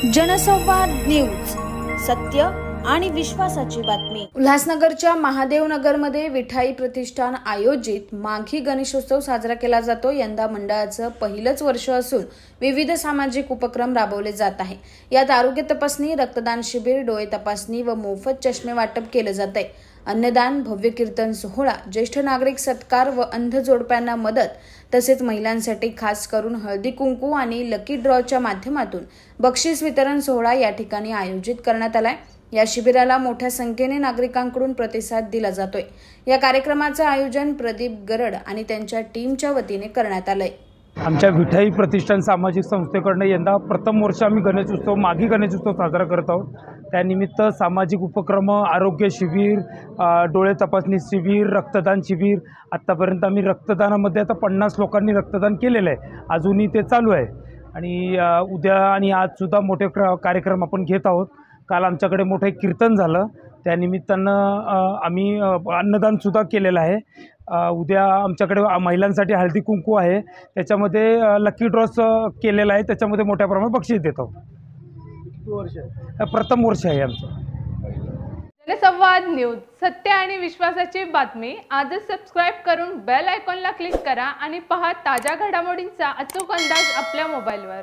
जनसंवाद न्यूज, सत्य आणि विश्वासाची बातमी। उल्हासनगरच्या महादेव नगरमध्ये विठाई प्रतिष्ठान आयोजित माघी गणेशोत्सव साजरा केला जातो। यंदा मंडळाचं पहिलंच वर्ष असून विविध सामाजिक उपक्रम राबवले जात आहे। यात आरोग्य तपासणी, रक्तदान शिबिर, डोळे तपासणी व मोफत चष्मे वाटप केले जाते। अन्नदान, भव्य कीर्तन सोहळा, ज्येष्ठ नागरिक सत्कार व अंध जोडप्यांना मदत तसेच महिलांसाठी खास करून हळदी कुंकू आणि लकी ड्रॉच्या माध्यमातून बक्षीस वितरण सोहळा या ठिकाणी आयोजित करण्यात आलाय। या शिबिराला मोठ्या संख्येने नागरिकांकडून प्रतिसाद दिला जातोय। या कार्यक्रमाचे आयोजन प्रदीप गरड आणि त्यांच्या टीमच्या वतीने करण्यात आलंय। आमच्या विठाई प्रतिष्ठान सामाजिक संस्थेकडून यंदा प्रथम वर्ष आम्ही गणेशोत्सव माघी गणेशोत्सव साजरा करत आहोत। त्यानिमित्त सामाजिक उपक्रम, आरोग्य शिबिर, डोळे तपासणी शिबिर, रक्तदान शिबिर, आत्तापर्यंत आम्ही रक्तदानामध्ये आता 50 लोकांनी रक्तदान केलेलं आहे। अजूनही ते चालू आहे आणि उद्या आणि आजसुद्धा मोठे कार्यक्रम आपण घेत आहोत। काल आमच्याकडे मोठे कीर्तन झालं, त्यानिमित्तानं आम्ही अन्नदानसुद्धा केलेलं आहे। उद्या आमच्याकडे महिलांसाठी हळदी कुंकू आहे, त्याच्यामध्ये लकी ड्रॉस केलेला आहे, त्याच्यामध्ये मोठ्या प्रमाणात बक्षीस देतो। किती वर्ष आहे? प्रथम वर्ष आहे आमचं। जनसंवाद न्यूज, सत्य आणि विश्वासाची बातमी। आजच सबस्क्राइब करून बेल आयकॉनला क्लिक करा आणि पहा ताज्या घडामोडींचा अचूक अंदाज आपल्या मोबाईलवर।